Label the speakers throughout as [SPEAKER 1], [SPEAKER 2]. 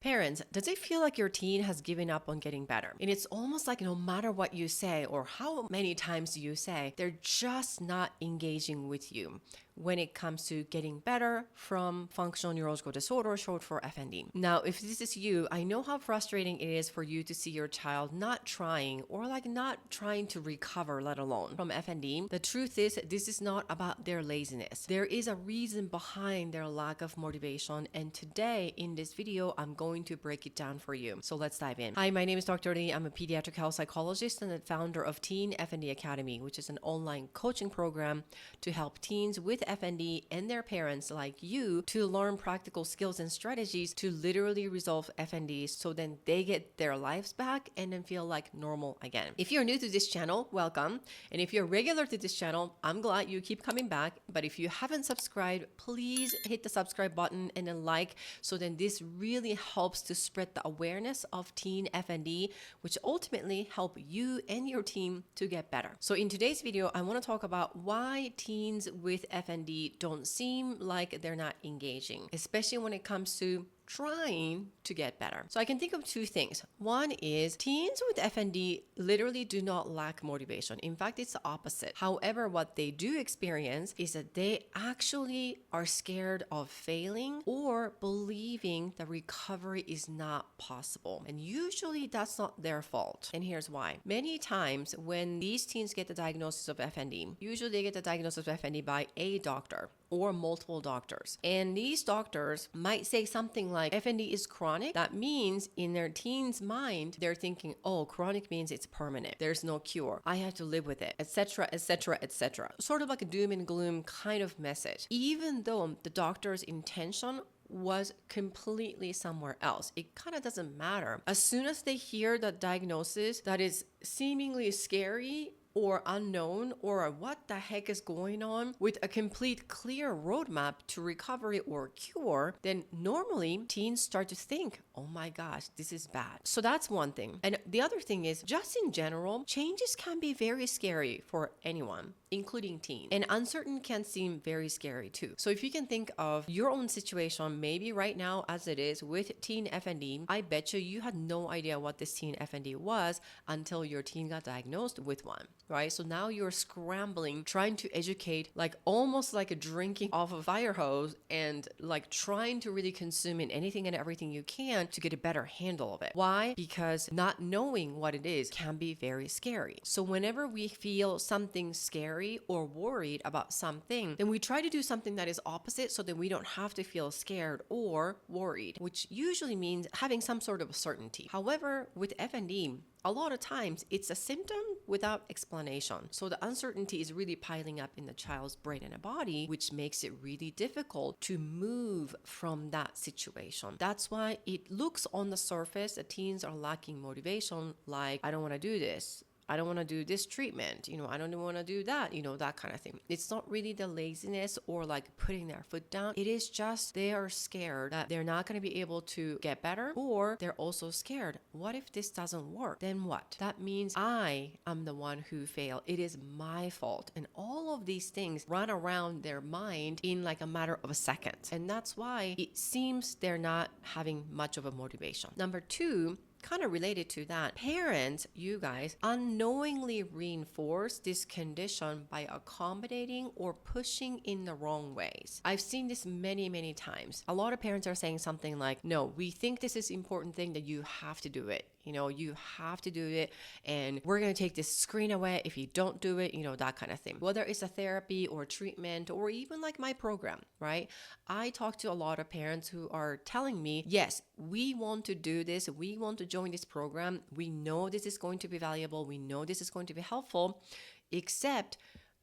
[SPEAKER 1] Parents, does it feel like your teen has given up on getting better? And it's almost like no matter what you say or how many times you say, they're just not engaging with you when it comes to getting better from functional neurological disorder, short for FND. Now, if this is you, I know how frustrating it is for you to see your child not trying or not trying to recover, let alone from FND. The truth is, this is not about their laziness. There is a reason behind their lack of motivation. And today in this video, I'm going to break it down for you. So let's dive in. Hi, my name is Dr. Lee. I'm a pediatric health psychologist and the founder of Teen FND Academy, which is an online coaching program to help teens with FND and their parents like you to learn practical skills and strategies to literally resolve FND so then they get their lives back and then feel like normal again. If you're new to this channel, welcome. And if you're regular to this channel, I'm glad you keep coming back. But if you haven't subscribed, please hit the subscribe button and then like, so then this really helps to spread the awareness of teen FND, which ultimately help you and your team to get better. So in today's video, I want to talk about why teens with FND don't seem like they're not engaging, especially when it comes to trying to get better. So I can think of two things. One is teens with FND literally do not lack motivation. In fact, it's the opposite. However, what they do experience is that they actually are scared of failing or believing that recovery is not possible. And usually that's not their fault. And here's why. Many times when these teens get the diagnosis of FND, usually they get the diagnosis of FND by a doctor or multiple doctors. And these doctors might say something like FND is chronic. That means in their teen's mind, they're thinking, oh, chronic means it's permanent. There's no cure. I have to live with it, etc., etc., etc. Sort of like a doom and gloom kind of message. Even though the doctor's intention was completely somewhere else. It kind of doesn't matter. As soon as they hear the diagnosis that is seemingly scary or unknown or what the heck is going on with a complete clear roadmap to recovery or cure, then normally teens start to think, oh my gosh, this is bad. So that's one thing. And the other thing is just in general, changes can be very scary for anyone, including teens. And uncertain can seem very scary too. So if you can think of your own situation, maybe right now as it is with teen FND, I bet you had no idea what this teen FND was until your teen got diagnosed with one, right? So now you're scrambling, trying to educate, like almost like a drinking off a fire hose and like trying to really consume in anything and everything you can to get a better handle of it. Why? Because not knowing what it is can be very scary. So whenever we feel something scary or worried about something, then we try to do something that is opposite so that we don't have to feel scared or worried, which usually means having some sort of certainty. However, with FND, a lot of times it's a symptom without explanation. So the uncertainty is really piling up in the child's brain and body, which makes it really difficult to move from that situation. That's why it looks on the surface that teens are lacking motivation, like, I don't want to do this. I don't want to do this treatment, I don't want to do that, that kind of thing. It's not really the laziness or like putting their foot down. It is just they are scared that they're not going to be able to get better, or they're also scared. What if this doesn't work? Then what? That means I am the one who failed. It is my fault. And all of these things run around their mind in like a matter of a second. And that's why it seems they're not having much of a motivation. Number two, kind of related to that, parents, you guys, unknowingly reinforce this condition by accommodating or pushing in the wrong ways. I've seen this many, many times. A lot of parents are saying something like, no, we think this is an important thing that you have to do it. You have to do it, and we're going to take this screen away if you don't do it, that kind of thing. Whether it's a therapy or treatment or even like my program, right? I talk to a lot of parents who are telling me, yes, we want to do this. We want to join this program. We know this is going to be valuable. We know this is going to be helpful, except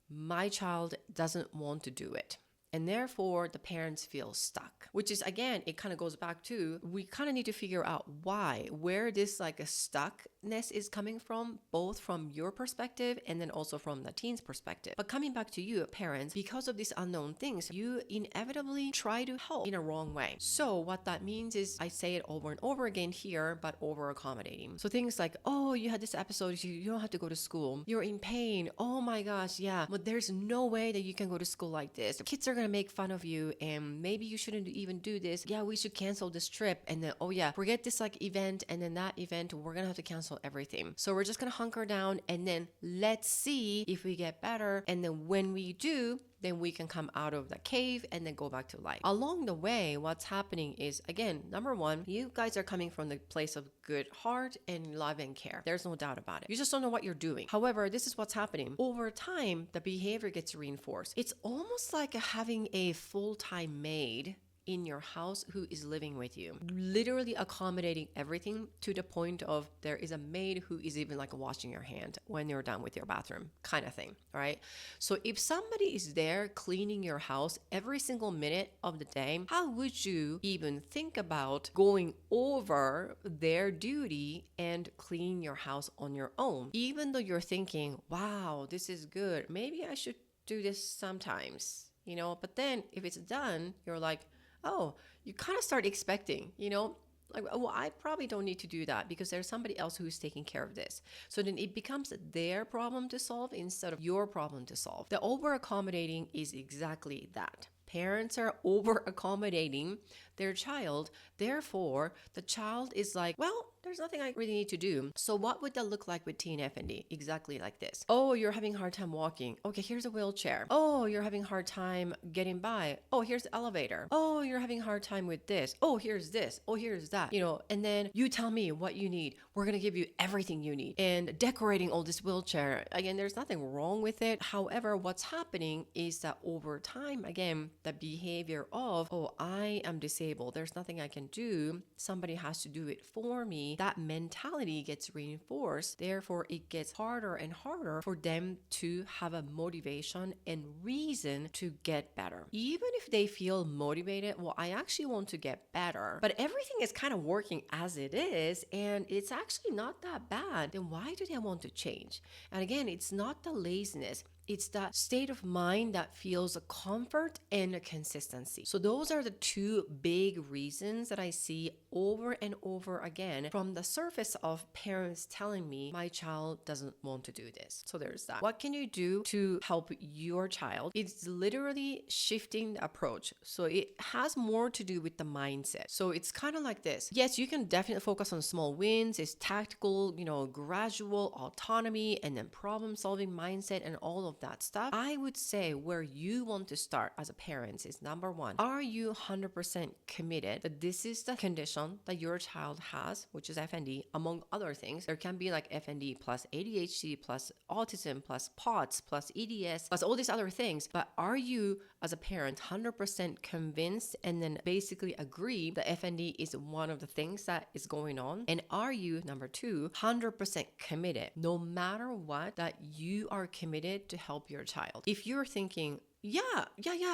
[SPEAKER 1] my child doesn't want to do it. And therefore, the parents feel stuck, which is, again, it kind of goes back to, we kind of need to figure out where this like a stuckness is coming from, both from your perspective and then also from the teen's perspective. But coming back to you, parents, because of these unknown things, you inevitably try to help in a wrong way. So what that means is, I say it over and over again here, but over accommodating. So things like, oh, you had this episode, you don't have to go to school. You're in pain. Oh my gosh, yeah. But there's no way that you can go to school like this. Kids are going to make fun of you and maybe you shouldn't even do this. Yeah, we should cancel this trip. And then, oh yeah, forget this like event. And then that event, we're going to have to cancel everything. So we're just going to hunker down and then let's see if we get better. And then when we do, then we can come out of the cave and then go back to life. Along the way, what's happening is, again, number one, you guys are coming from the place of good heart and love and care. There's no doubt about it. You just don't know what you're doing. However, this is what's happening. Over time, the behavior gets reinforced. It's almost like having a full-time maid in your house who is living with you, literally accommodating everything to the point of there is a maid who is even like washing your hand when you're done with your bathroom kind of thing, right? So if somebody is there cleaning your house every single minute of the day, how would you even think about going over their duty and cleaning your house on your own? Even though you're thinking, wow, this is good, maybe I should do this sometimes, but then if it's done, you're like, oh, you kind of start expecting, like, well, I probably don't need to do that because there's somebody else who's taking care of this. So then it becomes their problem to solve instead of your problem to solve. The over accommodating is exactly that. Parents are over accommodating their child. Therefore, the child is like, well, there's nothing I really need to do. So what would that look like with teen FND? Exactly like this. Oh, you're having a hard time walking. Okay, here's a wheelchair. Oh, you're having a hard time getting by. Oh, here's the elevator. Oh, you're having a hard time with this. Oh, here's this. Oh, here's that. And then you tell me what you need. We're going to give you everything you need. And decorating all this wheelchair, again, there's nothing wrong with it. However, what's happening is that over time, again, the behavior of, oh, I am disabled. There's nothing I can do. Somebody has to do it for me. That mentality gets reinforced. Therefore, it gets harder and harder for them to have a motivation and reason to get better. Even if they feel motivated, well, I actually want to get better, but everything is kind of working as it is, and it's actually not that bad, then why do they want to change? And again, it's not the laziness. It's that state of mind that feels a comfort and a consistency. So those are the two big reasons that I see over and over again from the surface of parents telling me my child doesn't want to do this. So there's that. What can you do to help your child? It's literally shifting the approach. So it has more to do with the mindset. So it's kind of like this. Yes, you can definitely focus on small wins. It's tactical, gradual autonomy and then problem solving mindset and all of that stuff. I would say where you want to start as a parent is number one, are you 100% committed that this is the condition that your child has, which is FND, among other things? There can be like FND plus ADHD plus autism plus POTS plus EDS plus all these other things. But are you as a parent 100% convinced and then basically agree that FND is one of the things that is going on? And are you, number two, 100% committed, no matter what, that you are committed to help your child? If you're thinking, yeah,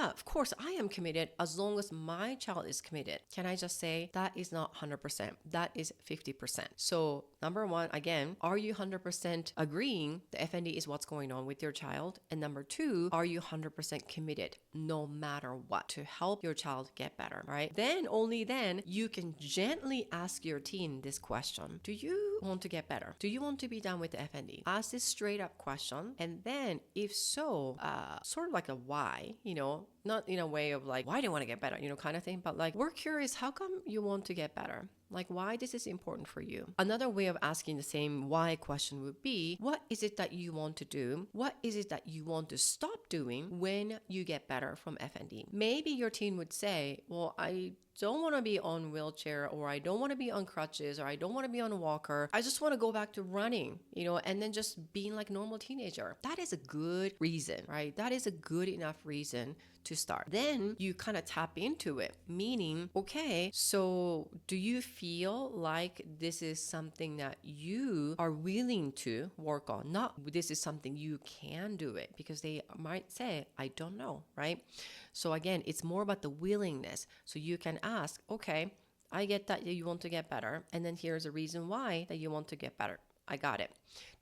[SPEAKER 1] of course I am committed as long as my child is committed, can I just say that is not 100%, that is 50%. So number one, again, are you 100% agreeing the FND is what's going on with your child? And number two, are you 100% committed no matter what to help your child get better, right? Then, only then, you can gently ask your teen this question. Do you want to get better? Do you want to be done with the FND? Ask this straight up question. And then if so, sort of like a why, not in a way of like, why do you want to get better, kind of thing, but like, we're curious, how come you want to get better? Like, why this is important for you. Another way of asking the same why question would be, what is it that you want to do? What is it that you want to stop doing when you get better from FND? Maybe your teen would say, well, I don't want to be on wheelchair, or I don't want to be on crutches, or I don't want to be on a walker. I just want to go back to running, and then just being like normal teenager. That is a good reason, right? That is a good enough reason to start. Then you kind of tap into it, meaning, okay, so do you feel like this is something that you are willing to work on? Not this is something you can do it, because they might say, I don't know, right? So again, it's more about the willingness. So you can ask, okay, I get that you want to get better, and then here's a reason why that you want to get better. I got it.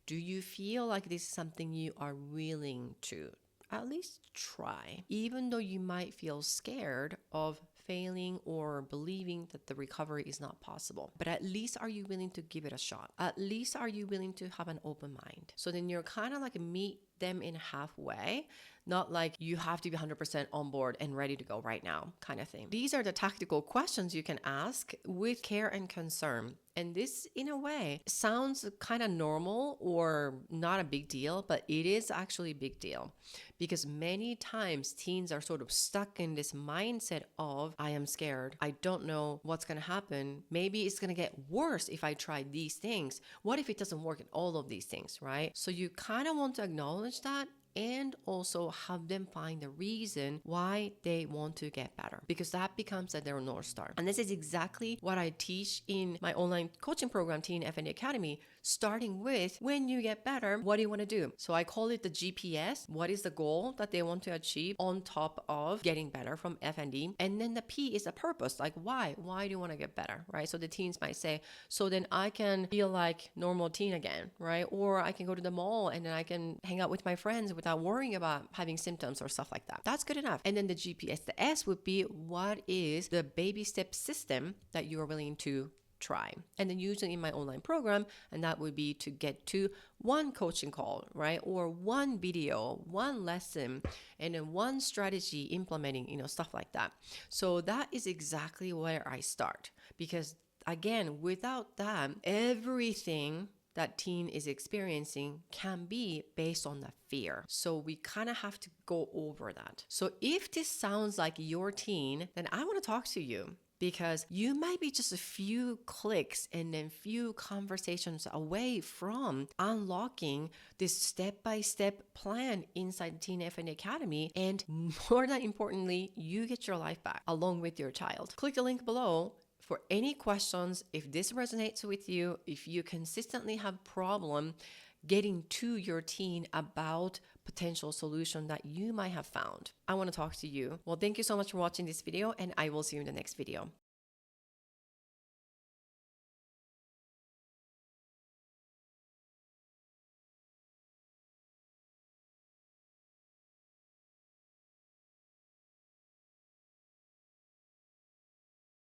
[SPEAKER 1] Do you feel like this is something you are willing to at least try, even though you might feel scared of failing or believing that the recovery is not possible? But at least are you willing to give it a shot? At least are you willing to have an open mind? So then you're kind of like meet them in halfway, not like you have to be 100% on board and ready to go right now kind of thing. These are the tactical questions you can ask with care and concern. And this, in a way, sounds kind of normal or not a big deal, but it is actually a big deal because many times teens are sort of stuck in this mindset of, I am scared. I don't know what's going to happen. Maybe it's going to get worse if I try these things. What if it doesn't work in all of these things, right? So you kind of want to acknowledge that and also have them find the reason why they want to get better, because that becomes their North Star. And this is exactly what I teach in my online coaching program, Teen FND Academy, starting with when you get better, what do you want to do? So I call it the GPS. What is the goal that they want to achieve on top of getting better from FND? And then the P is the purpose, like why? Why do you want to get better, right? So the teens might say, so then I can feel like normal teen again, right? Or I can go to the mall and then I can hang out with my friends without worrying about having symptoms or stuff like that. That's good enough. And then the GPS, the S would be, what is the baby step system that you are willing to try? And then usually in my online program, and that would be to get to one coaching call, right? Or one video, one lesson, and then one strategy implementing, stuff like that. So that is exactly where I start, because again, without that, everything that teen is experiencing can be based on the fear. So we kind of have to go over that. So if this sounds like your teen, then I want to talk to you, because you might be just a few clicks and then few conversations away from unlocking this step-by-step plan inside the Teen FND Academy. And more than importantly, you get your life back along with your child. Click the link below for any questions. If this resonates with you, if you consistently have problem getting to your teen about potential solution that you might have found, I want to talk to you. Well, thank you so much for watching this video, and I will see you in the next video.